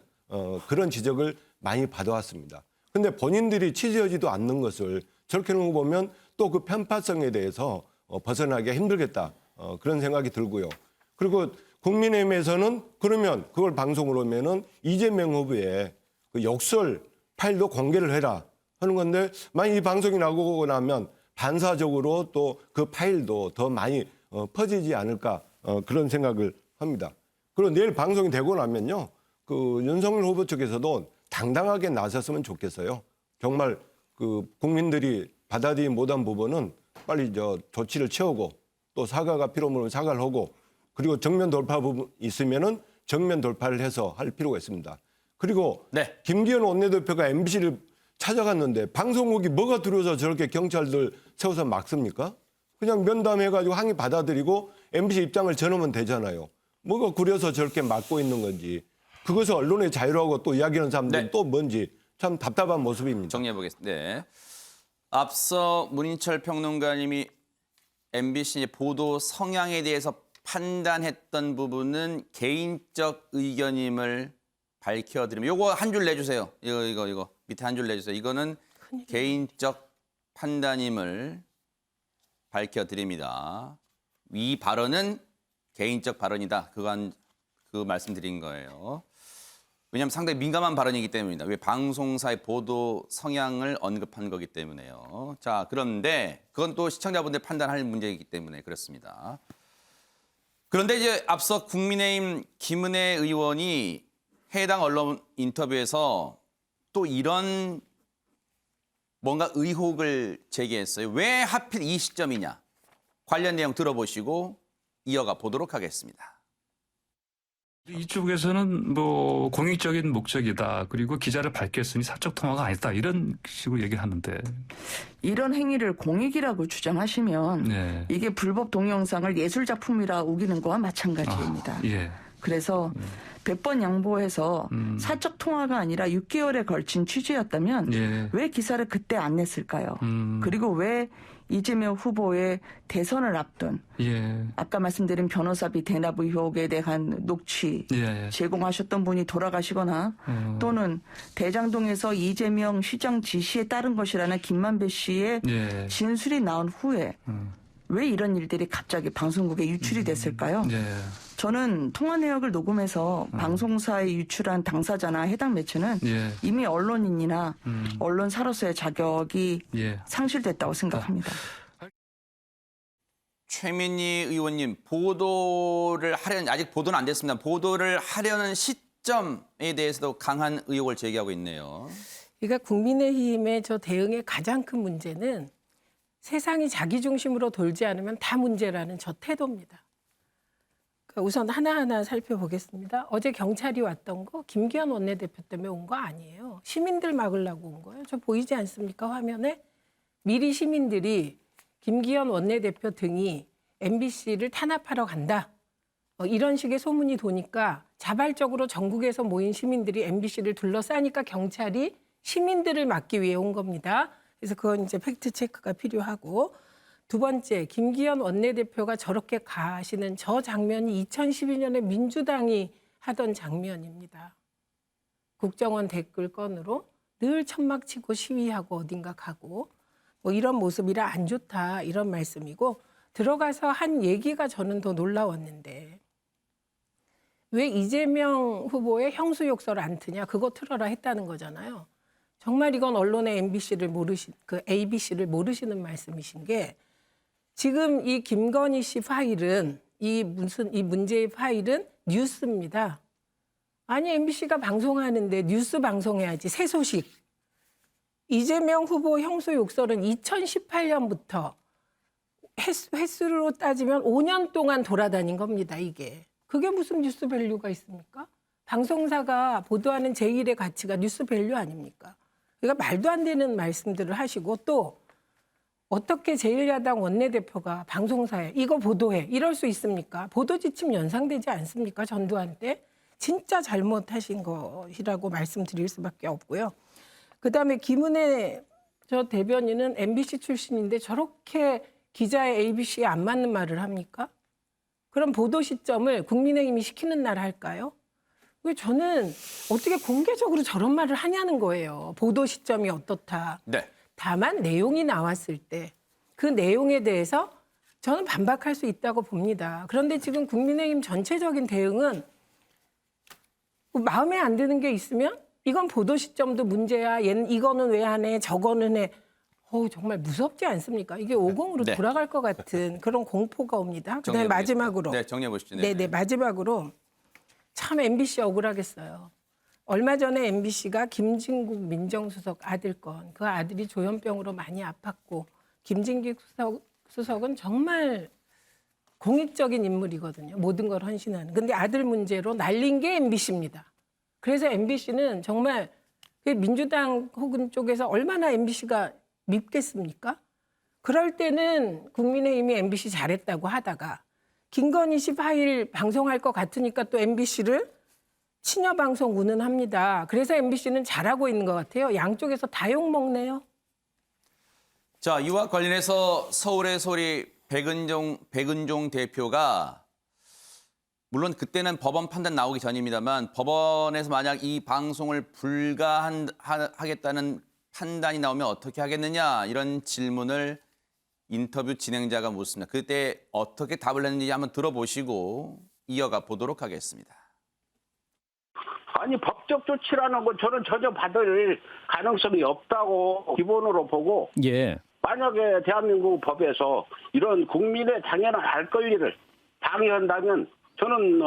Speaker 12: 그런 지적을 많이 받아왔습니다. 근데 본인들이 취재하지도 않는 것을 저렇게 놓고 보면 또 그 편파성에 대해서 벗어나기가 힘들겠다. 그런 생각이 들고요. 그리고 국민의힘에서는 그러면 그걸 방송으로 하면은 이재명 후보의 그 욕설 파일도 공개를 해라 하는 건데 만약 이 방송이 나오고 나면 반사적으로 또 그 파일도 더 많이 퍼지지 않을까 그런 생각을 합니다. 그리고 내일 방송이 되고 나면요. 그 윤석열 후보 측에서도 당당하게 나섰으면 좋겠어요. 정말 그 국민들이 받아들이지 못한 부분은 빨리 조치를 취하고 또 사과가 필요하면 사과를 하고 그리고 정면 돌파 부분 있으면은 정면 돌파를 해서 할 필요가 있습니다. 그리고 김기현 원내대표가 MBC를 찾아갔는데 방송국이 뭐가 두려워서 저렇게 경찰들 세워서 막습니까? 그냥 면담해가지고 항의 받아들이고 MBC 입장을 전하면 되잖아요. 뭐가 구려서 저렇게 막고 있는 건지 그것을 언론의 자유라고 또 이야기하는 사람들은
Speaker 1: 네.
Speaker 12: 또 뭔지 참 답답한 모습입니다.
Speaker 1: 정리해 보겠습니다. 네. 앞서 문인철 평론가님이 MBC 보도 성향에 대해서 판단했던 부분은 개인적 의견임을 밝혀드리면 요거 한 줄 내주세요. 이거 밑에 한 줄 내주세요. 이거는 개인적 판단임을 밝혀드립니다. 이 발언은 개인적 발언이다. 그 말씀드린 거예요. 왜냐하면 상당히 민감한 발언이기 때문입니다. 왜 방송사의 보도 성향을 언급한 거기 때문에요. 자, 그런데 그건 또 시청자분들 판단할 문제이기 때문에 그렇습니다. 그런데 이제 앞서 국민의힘 김은혜 의원이 해당 언론 인터뷰에서 또 이런 뭔가 의혹을 제기했어요. 왜 하필 이 시점이냐? 관련 내용 들어보시고 이어가 보도록 하겠습니다.
Speaker 13: 이쪽에서는 뭐 공익적인 목적이다. 그리고 기자를 밝혔으니 사적 통화가 아니다. 이런 식으로 얘기하는데.
Speaker 11: 이런 행위를 공익이라고 주장하시면
Speaker 13: 네.
Speaker 11: 이게 불법 동영상을 예술작품이라 우기는 거와 마찬가지입니다.
Speaker 13: 예.
Speaker 11: 그래서 100번 양보해서 사적 통화가 아니라 6개월에 걸친 취재였다면
Speaker 13: 예.
Speaker 11: 왜 기사를 그때 안 냈을까요? 그리고 왜 이재명 후보의 대선을 앞둔
Speaker 13: 예.
Speaker 11: 아까 말씀드린 변호사비 대납 의혹에 대한 녹취
Speaker 13: 예.
Speaker 11: 제공하셨던 분이 돌아가시거나 또는 대장동에서 이재명 시장 지시에 따른 것이라는 김만배 씨의
Speaker 13: 예.
Speaker 11: 진술이 나온 후에 왜 이런 일들이 갑자기 방송국에 유출이 됐을까요?
Speaker 13: 예.
Speaker 11: 저는 통화 내역을 녹음해서 방송사에 유출한 당사자나 해당 매체는
Speaker 13: 예.
Speaker 11: 이미 언론인이나 언론사로서의 자격이
Speaker 13: 예.
Speaker 11: 상실됐다고 생각합니다.
Speaker 1: 최민희 의원님, 보도를 하려는, 아직 보도는 안 됐습니다. 보도를 하려는 시점에 대해서도 강한 의혹을 제기하고 있네요.
Speaker 5: 그러니까 국민의힘의 저 대응의 가장 큰 문제는 세상이 자기 중심으로 돌지 않으면 다 문제라는 저 태도입니다. 그러니까 우선 하나하나 살펴보겠습니다. 어제 경찰이 왔던 거 김기현 원내대표 때문에 온 거 아니에요. 시민들 막으려고 온 거예요. 저 보이지 않습니까? 화면에 미리 시민들이 김기현 원내대표 등이 MBC를 탄압하러 간다. 이런 식의 소문이 도니까 자발적으로 전국에서 모인 시민들이 MBC를 둘러싸니까 경찰이 시민들을 막기 위해 온 겁니다. 그래서 그건 이제 팩트 체크가 필요하고, 두 번째, 김기현 원내대표가 저렇게 가시는 저 장면이 2012년에 민주당이 하던 장면입니다. 국정원 댓글 건으로 늘 천막 치고 시위하고 어딘가 가고 뭐 이런 모습이라 안 좋다 이런 말씀이고, 들어가서 한 얘기가 저는 더 놀라웠는데 왜 이재명 후보의 형수 욕설 안 트냐 그거 틀어라 했다는 거잖아요. 정말 이건 언론의 ABC를 모르시는 말씀이신 게, 지금 이 김건희 씨 파일은 이 문제의 파일은 뉴스입니다. 아니 MBC가 방송하는데 뉴스 방송해야지. 새 소식. 이재명 후보 형수 욕설은 2018년부터 횟수로 따지면 5년 동안 돌아다닌 겁니다. 이게. 그게 무슨 뉴스 밸류가 있습니까? 방송사가 보도하는 제1의 가치가 뉴스 밸류 아닙니까? 그러니까 말도 안 되는 말씀들을 하시고, 또 어떻게 제1야당 원내대표가 방송사에 이거 보도해 이럴 수 있습니까? 보도지침 연상되지 않습니까? 전두환 때. 진짜 잘못하신 것이라고 말씀드릴 수밖에 없고요. 그다음에 김은혜 저 대변인은 MBC 출신인데 저렇게 기자의 ABC에 안 맞는 말을 합니까? 그럼 보도 시점을 국민의힘이 시키는 날 할까요? 왜 저는 어떻게 공개적으로 저런 말을 하냐는 거예요. 보도 시점이 어떻다.
Speaker 1: 네.
Speaker 5: 다만 내용이 나왔을 때 그 내용에 대해서 저는 반박할 수 있다고 봅니다. 그런데 지금 국민의힘 전체적인 대응은 마음에 안 드는 게 있으면 이건 보도 시점도 문제야. 이거는 왜 안 해? 저거는 해. 정말 무섭지 않습니까? 이게 오공으로
Speaker 1: 네.
Speaker 5: 돌아갈 것 같은 그런 공포가 옵니다. 그다음에
Speaker 1: 정리해
Speaker 5: 마지막으로.
Speaker 1: 네, 정리해 보시죠.
Speaker 5: 네, 마지막으로 참 MBC 억울하겠어요. 얼마 전에 MBC가 김진국 민정수석 아들 건, 그 아들이 조현병으로 많이 아팠고, 김진국 수석은 정말 공익적인 인물이거든요. 모든 걸 헌신하는. 근데 아들 문제로 날린 게 MBC입니다. 그래서 MBC는 정말 민주당 혹은 쪽에서 얼마나 MBC가 밉겠습니까? 그럴 때는 국민의힘이 MBC 잘했다고 하다가 김건희 씨 파일 방송할 것 같으니까 또 MBC를 친여 방송 운운합니다. 그래서 MBC는 잘하고 있는 것 같아요. 양쪽에서 다 욕먹네요.
Speaker 1: 자, 이와 관련해서 서울의 소리 백은종 대표가 물론 그때는 법원 판단 나오기 전입니다만 법원에서 만약 이 방송을 불가하겠다는 판단이 나오면 어떻게 하겠느냐 이런 질문을 인터뷰 진행자가 묻습니다. 그때 어떻게 답을 했는지 한번 들어보시고 이어가 보도록 하겠습니다.
Speaker 7: 아니 법적 조치라는 건 저는 전혀 받을 가능성이 없다고 기본으로 보고
Speaker 6: 예.
Speaker 7: 만약에 대한민국 법에서 이런 국민의 당연한 알 권리를 방해한다면 저는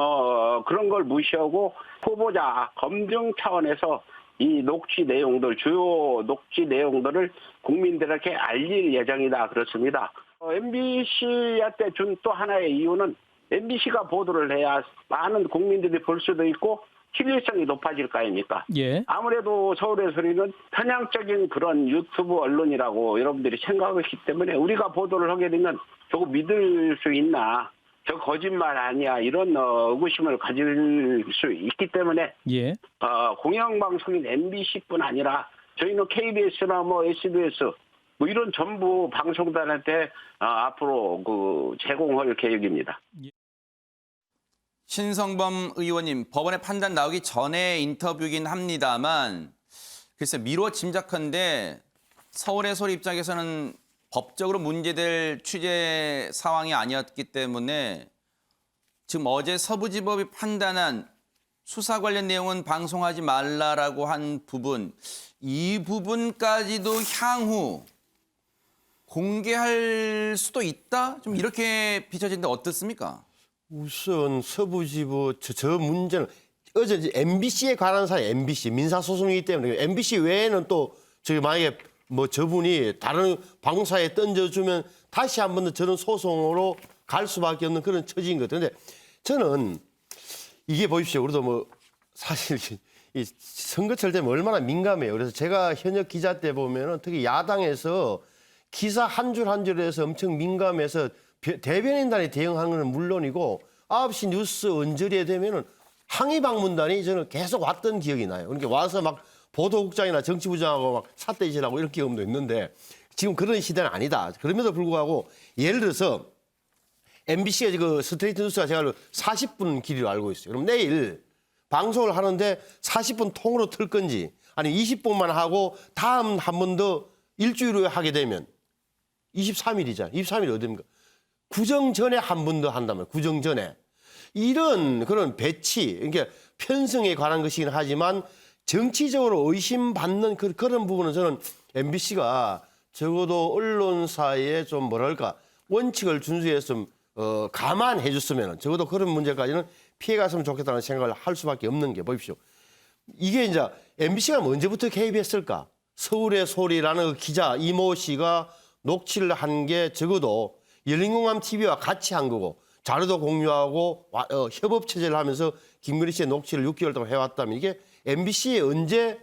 Speaker 7: 그런 걸 무시하고 후보자 검증 차원에서 이 녹취 내용들 주요 녹취 내용들을 국민들에게 알릴 예정이다 그렇습니다. MBC한테 준 또 하나의 이유는 MBC가 보도를 해야 많은 국민들이 볼 수도 있고 신뢰성이 높아질 거 아닙니까?
Speaker 6: 예.
Speaker 7: 아무래도 서울의 소리는 편향적인 그런 유튜브 언론이라고 여러분들이 생각하기 때문에 우리가 보도를 하게 되면 저거 믿을 수 있나? 저 거짓말 아니야? 이런 의구심을 가질 수 있기 때문에
Speaker 6: 예.
Speaker 7: 공영방송인 MBC뿐 아니라 저희는 KBS나 뭐 SBS 뭐 이런 전부 방송단한테 앞으로 제공할 계획입니다.
Speaker 1: 신성범 의원님, 법원의 판단 나오기 전에 인터뷰긴 합니다만 글쎄 미루어 짐작컨대 서울의 소리 입장에서는 법적으로 문제될 취재 상황이 아니었기 때문에 지금 어제 서부지법이 판단한 수사 관련 내용은 방송하지 말라라고 한 부분, 이 부분까지도 향후 공개할 수도 있다? 좀 이렇게 비춰지는데 어떻습니까?
Speaker 8: 우선 서부지법 저 문제는 어제 이제 MBC에 관한 사안 MBC 민사소송이기 때문에 MBC 외에는 또 저기 만약에 뭐 저분이 다른 방송사에 던져주면 다시 한 번 더 저런 소송으로 갈 수밖에 없는 그런 처지인 것 같은데 저는 이게 보십시오. 우리도 뭐 사실 이 선거철 되면 얼마나 민감해요. 그래서 제가 현역 기자 때 보면은 특히 야당에서 기사 한 줄 한 줄에서 엄청 민감해서 대변인단이 대응하는 건 물론이고 9시 뉴스 언저리에 되면은 항의 방문단이 저는 계속 왔던 기억이 나요. 그러니까 와서 막 보도국장이나 정치부장하고 막 삿대질하고 이런 경험도 있는데 지금 그런 시대는 아니다. 그럼에도 불구하고 예를 들어서 MBC의 그 스트레이트 뉴스가 제가 40분 길이로 알고 있어요. 그럼 내일 방송을 하는데 40분 통으로 틀 건지 아니면 20분만 하고 다음 한 번 더 일주일 후에 하게 되면 23일이잖아요. 23일이 어딥니까? 구정 전에 한 번 더 한다면 구정 전에 이런 그런 배치 그러니까 편성에 관한 것이긴 하지만 정치적으로 의심받는 그런 부분은 저는 MBC가 적어도 언론사에 좀 뭐랄까 원칙을 준수해서 좀 감안해 줬으면 적어도 그런 문제까지는 피해갔으면 좋겠다는 생각을 할 수밖에 없는 게 보십시오. 이게 이제 MBC가 언제부터 개입했을까? 서울의 소리라는 그 기자 이모 씨가 녹취를 한 게 적어도 열린공감TV와 같이 한 거고 자료도 공유하고 협업 체제를 하면서 김건희 씨의 녹취를 6개월 동안 해왔다면 이게 MBC가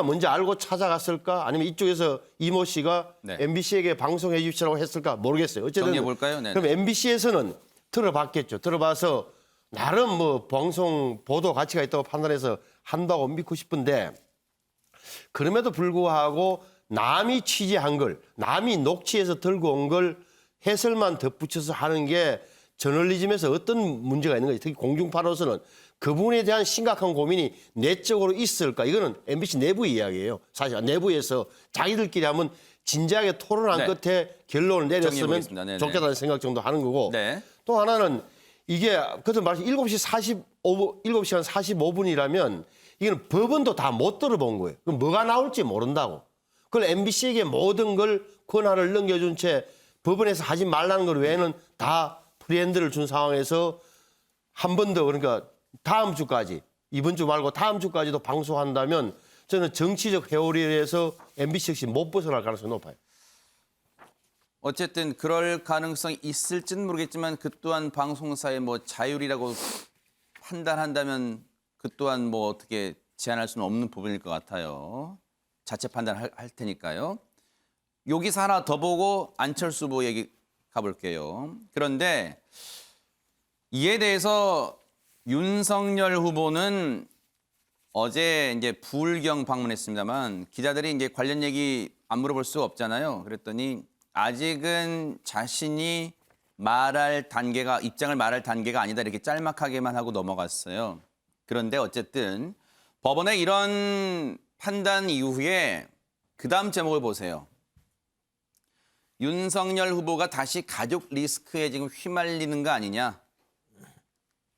Speaker 8: 먼저 알고 찾아갔을까? 아니면 이쪽에서 이모 씨가
Speaker 1: 네.
Speaker 8: MBC에게 방송해 주시라고 했을까? 모르겠어요. 어쨌든
Speaker 1: 정리해볼까요? 네네.
Speaker 8: 그럼 MBC에서는 들어봤겠죠. 들어봐서 나름 뭐 방송 보도 가치가 있다고 판단해서 한다고 믿고 싶은데 그럼에도 불구하고 남이 취재한 걸 남이 녹취해서 들고 온 걸 해설만 덧붙여서 하는 게 저널리즘에서 어떤 문제가 있는 거지. 특히 공중파로서는 그 부분에 대한 심각한 고민이 내적으로 있을까. 이거는 MBC 내부 이야기예요. 사실 내부에서 자기들끼리 한번 진지하게 토론한
Speaker 1: 네.
Speaker 8: 끝에 결론을 내렸으면
Speaker 1: 정리해보겠습니다.
Speaker 8: 좋겠다는 생각 정도 하는 거고.
Speaker 1: 네.
Speaker 8: 또 하나는 이게 그래서 말씀 7시간 45분이라면 이거는 법원도 다 못 들어본 거예요. 그럼 뭐가 나올지 모른다고. 그걸 MBC에게 모든 걸 권한을 넘겨준 채 법원에서 하지 말라는 것 외에는 다 프리핸드를 준 상황에서 한 번 더 그러니까 다음 주까지 이번 주 말고 다음 주까지도 방송한다면 저는 정치적 회오리에서 MBC 역시 못 벗어날 가능성이 높아요.
Speaker 1: 어쨌든 그럴 가능성이 있을지는 모르겠지만 그 또한 방송사의 뭐 자율이라고 판단한다면 그 또한 뭐 어떻게 제한할 수는 없는 부분일 것 같아요. 자체 판단할 테니까요. 여기서 하나 더 보고 안철수 후보 얘기 가볼게요. 그런데 이에 대해서 윤석열 후보는 어제 이제 부울경 방문했습니다만 기자들이 이제 관련 얘기 안 물어볼 수 없잖아요. 그랬더니 아직은 자신이 입장을 말할 단계가 아니다 이렇게 짤막하게만 하고 넘어갔어요. 그런데 어쨌든 법원의 이런 판단 이후에 그 다음 제목을 보세요. 윤석열 후보가 다시 가족 리스크에 지금 휘말리는 거 아니냐.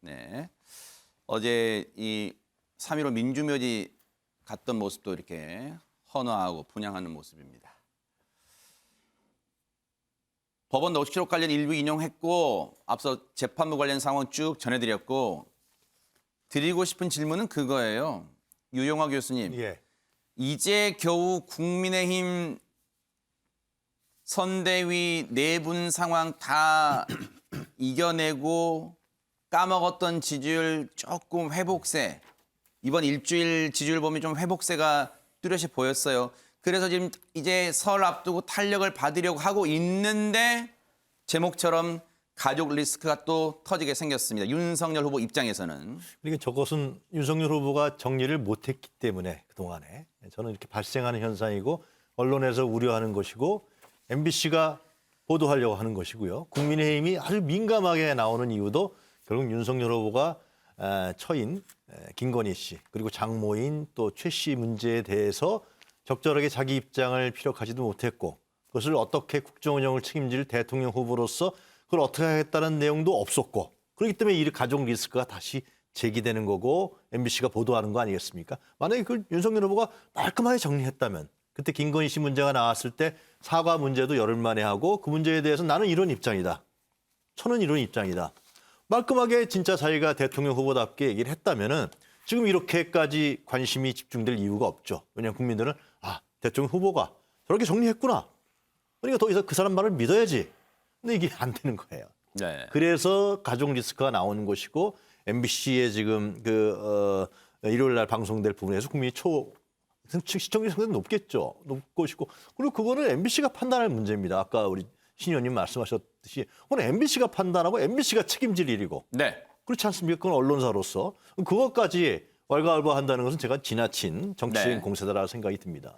Speaker 1: 네. 어제 이 3.15 민주묘지 갔던 모습도 이렇게 헌화하고 분향하는 모습입니다. 법원 녹취록 관련 일부 인용했고 앞서 재판부 관련 상황 쭉 전해드렸고 드리고 싶은 질문은 그거예요. 유용화 교수님.
Speaker 10: 예.
Speaker 1: 이제 겨우 국민의힘 선대위 내분 상황 다 이겨내고 까먹었던 지지율 조금 회복세. 이번 일주일 지지율 보면 좀 회복세가 뚜렷이 보였어요. 그래서 지금 이제 설 앞두고 탄력을 받으려고 하고 있는데 제목처럼 가족 리스크가 또 터지게 생겼습니다. 윤석열 후보 입장에서는.
Speaker 10: 그러니까 저것은 윤석열 후보가 정리를 못했기 때문에 그동안에 저는 이렇게 발생하는 현상이고 언론에서 우려하는 것이고 MBC가 보도하려고 하는 것이고요. 국민의힘이 아주 민감하게 나오는 이유도 결국 윤석열 후보가 처인 김건희 씨 그리고 장모인 또 최 씨 문제에 대해서 적절하게 자기 입장을 피력하지도 못했고 그것을 어떻게 국정 운영을 책임질 대통령 후보로서 그걸 어떻게 하겠다는 내용도 없었고 그렇기 때문에 이 가족 리스크가 다시 제기되는 거고 MBC가 보도하는 거 아니겠습니까? 만약에 그 윤석열 후보가 깔끔하게 정리했다면 그때 김건희 씨 문제가 나왔을 때 사과 문제도 열흘 만에 하고 그 문제에 대해서 나는 이런 입장이다. 저는 이런 입장이다. 말끔하게 진짜 자기가 대통령 후보답게 얘기를 했다면은 지금 이렇게까지 관심이 집중될 이유가 없죠. 왜냐하면 국민들은 대통령 후보가 저렇게 정리했구나. 그러니까 더 이상 그 사람 말을 믿어야지. 근데 이게 안 되는 거예요.
Speaker 1: 네.
Speaker 10: 그래서 가족 리스크가 나오는 것이고 MBC에 지금 일요일 날 방송될 부분에서 국민이 시청률이 상당히 높겠죠. 높을 것이고 그리고 그거는 MBC가 판단할 문제입니다. 아까 우리 신 의원님 말씀하셨듯이 오늘 MBC가 판단하고 MBC가 책임질 일이고
Speaker 1: 네.
Speaker 10: 그렇지 않습니까? 그건 언론사로서 그것까지 왈가왈부한다는 것은 제가 지나친 정치적인
Speaker 1: 네.
Speaker 10: 공세다라고 생각이 듭니다.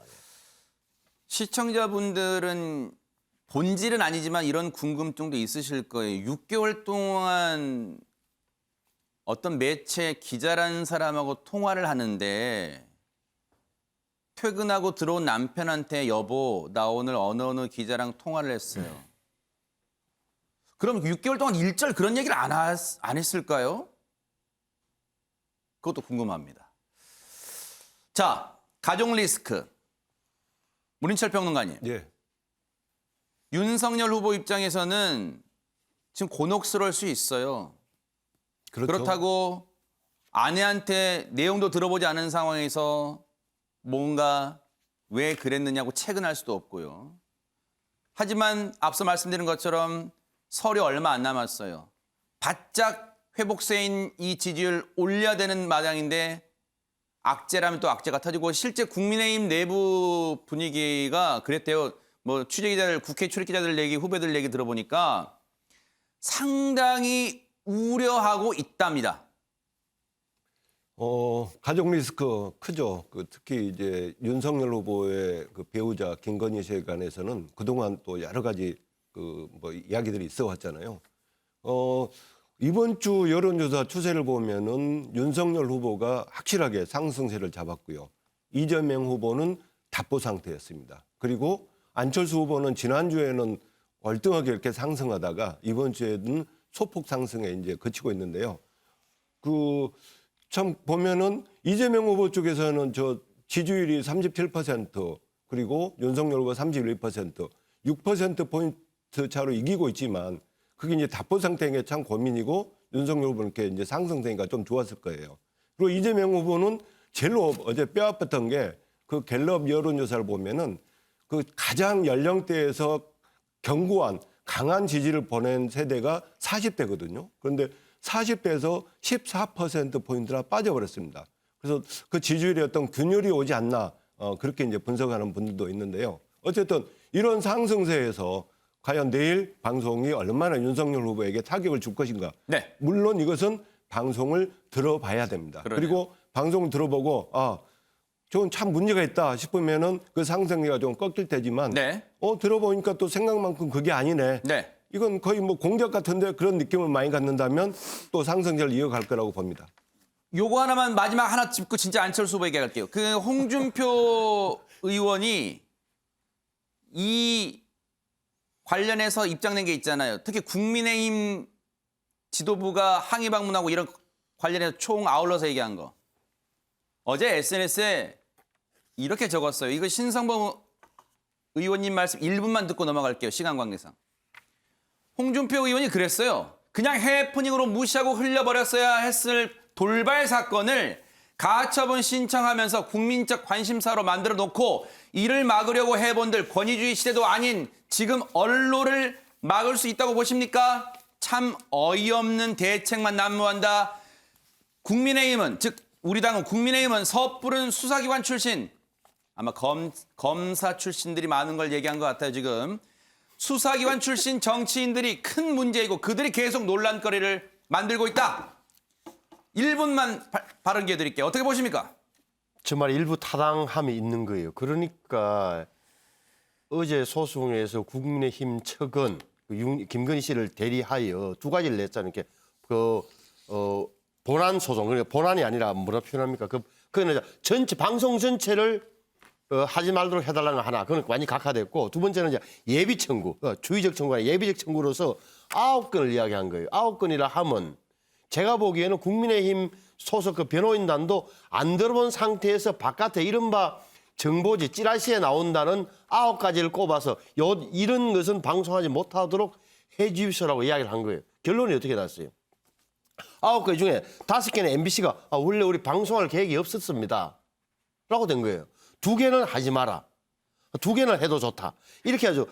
Speaker 1: 시청자분들은 본질은 아니지만 이런 궁금증도 있으실 거예요. 6개월 동안 어떤 매체 기자라는 사람하고 통화를 하는데 퇴근하고 들어온 남편한테 여보 나 오늘 어느 기자랑 통화를 했어요. 그럼 6개월 동안 일절 그런 얘기를 안 했을까요? 그것도 궁금합니다. 자, 가족 리스크. 문인철 평론가님.
Speaker 12: 예.
Speaker 1: 윤석열 후보 입장에서는 지금 곤혹스러울 수 있어요.
Speaker 12: 그렇죠.
Speaker 1: 그렇다고 아내한테 내용도 들어보지 않은 상황에서 뭔가 왜 그랬느냐고 체근할 수도 없고요. 하지만 앞서 말씀드린 것처럼 설이 얼마 안 남았어요. 바짝 회복세인 이 지지율 올려야 되는 마당인데 악재라면 또 악재가 터지고 실제 국민의힘 내부 분위기가 그랬대요. 뭐 취재기자들, 국회 출입기자들 얘기, 후배들 얘기 들어보니까 상당히 우려하고 있답니다.
Speaker 12: 가족 리스크 크죠. 특히 이제 윤석열 후보의 그 배우자 김건희 씨에 관해서는 그동안 또 여러 가지 이야기들이 있어 왔잖아요. 이번 주 여론조사 추세를 보면은 윤석열 후보가 확실하게 상승세를 잡았고요. 이재명 후보는 답보 상태였습니다. 그리고 안철수 후보는 지난주에는 월등하게 이렇게 상승하다가 이번 주에는 소폭 상승에 이제 그치고 있는데요. 참 보면은 이재명 후보 쪽에서는 지지율이 37% 그리고 윤석열 후보 31%, 6%포인트 차로 이기고 있지만 그게 이제 답보 상태인 게 참 고민이고 윤석열 후보는 이렇게 이제 상승세니까 좀 좋았을 거예요. 그리고 이재명 후보는 제일로 어제 뼈아팠던 게 그 갤럽 여론조사를 보면은 그 가장 연령대에서 견고한 강한 지지를 보낸 세대가 40대거든요. 그런데 40대에서 14%포인트나 빠져버렸습니다. 그래서 그 지지율의 어떤 균열이 오지 않나 그렇게 이제 분석하는 분들도 있는데요. 어쨌든 이런 상승세에서 과연 내일 방송이 얼마나 윤석열 후보에게 타격을 줄 것인가.
Speaker 1: 네.
Speaker 12: 물론 이것은 방송을 들어봐야 됩니다.
Speaker 1: 그러네요.
Speaker 12: 그리고 방송을 들어보고 저건 참 문제가 있다 싶으면은 그 상승세가 좀 꺾일 테지만
Speaker 1: 네.
Speaker 12: 들어보니까 또 생각만큼 그게 아니네.
Speaker 1: 네.
Speaker 12: 이건 거의 뭐 공격 같은데 그런 느낌을 많이 갖는다면 또 상승세를 이어갈 거라고 봅니다.
Speaker 1: 요거 하나만 마지막 하나 짚고 진짜 안철수 후보에게 갈게요. 그 홍준표 의원이 이 관련해서 입장낸 게 있잖아요. 특히 국민의힘 지도부가 항의 방문하고 이런 관련해서 총 아울러서 얘기한 거. 어제 SNS에 이렇게 적었어요. 이거 신성범 의원님 말씀 1분만 듣고 넘어갈게요. 시간 관계상. 홍준표 의원이 그랬어요. 그냥 해프닝으로 무시하고 흘려버렸어야 했을 돌발 사건을 가처분 신청하면서 국민적 관심사로 만들어 놓고 이를 막으려고 해본들 권위주의 시대도 아닌 지금 언론을 막을 수 있다고 보십니까? 참 어이없는 대책만 난무한다. 국민의힘은 즉 우리 당은 국민의힘은 섣부른 수사기관 출신 아마 검사 출신들이 많은 걸 얘기한 것 같아요. 지금 수사기관 출신 정치인들이 큰 문제이고 그들이 계속 논란거리를 만들고 있다. 1분만 발언 기회 드릴게요. 어떻게 보십니까?
Speaker 8: 정말 일부 타당함이 있는 거예요. 그러니까 어제 소송에서 국민의힘 측은 김건희 씨를 대리하여 두 가지를 냈잖아요. 이렇게 본안 소송, 그러니까 본안이 아니라 뭐라 표현합니까? 그거는 전체 방송 전체를 하지 말도록 해달라는 거 하나, 그건 완전히 각하됐고, 두 번째는 이제 예비 청구, 주의적 청구가 아니라 예비적 청구로서 9건을 이야기한 거예요. 9건이라 하면 제가 보기에는 국민의힘 소속 그 변호인단도 안 들어본 상태에서 바깥에 이른바 정보지 찌라시에 나온다는 9가지를 꼽아서 이런 것은 방송하지 못하도록 해 주십시오라고 이야기를 한 거예요. 결론이 어떻게 났어요? 9개 중에 5개는 MBC가 원래 우리 방송할 계획이 없었습니다. 라고 된 거예요. 2개는 하지 마라. 2개는 해도 좋다. 이렇게 하죠.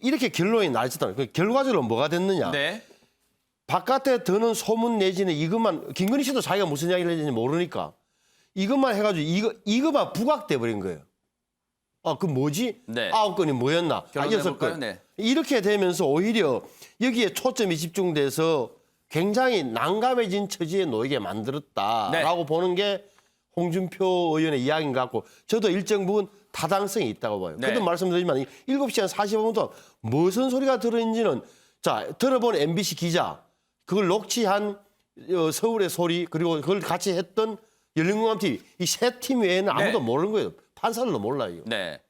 Speaker 8: 이렇게 결론이 나왔잖아요. 결과적으로 뭐가 됐느냐.
Speaker 1: 네.
Speaker 8: 바깥에 드는 소문 내지는 이것만, 김건희 씨도 자기가 무슨 이야기를 했는지 모르니까 이것만 해가지고 이거만 부각돼 버린 거예요. 그 뭐지?
Speaker 1: 네.
Speaker 8: 9건이 뭐였나?
Speaker 1: 결론 내볼까요?
Speaker 8: 6건.
Speaker 1: 네.
Speaker 8: 이렇게 되면서 오히려 여기에 초점이 집중돼서 굉장히 난감해진 처지에 놓이게 만들었다라고
Speaker 1: 네.
Speaker 8: 보는 게 홍준표 의원의 이야기인 것 같고 저도 일정 부분 타당성이 있다고 봐요.
Speaker 1: 네.
Speaker 8: 그래도 말씀드리지만 7시간 45분 동안 무슨 소리가 들어있는지는 들어본 MBC 기자, 그걸 녹취한 서울의 소리, 그리고 그걸 같이 했던 열린공감TV 이 세 팀 외에는 아무도
Speaker 1: 네.
Speaker 8: 모르는 거예요. 판사들도 몰라요.
Speaker 1: 네.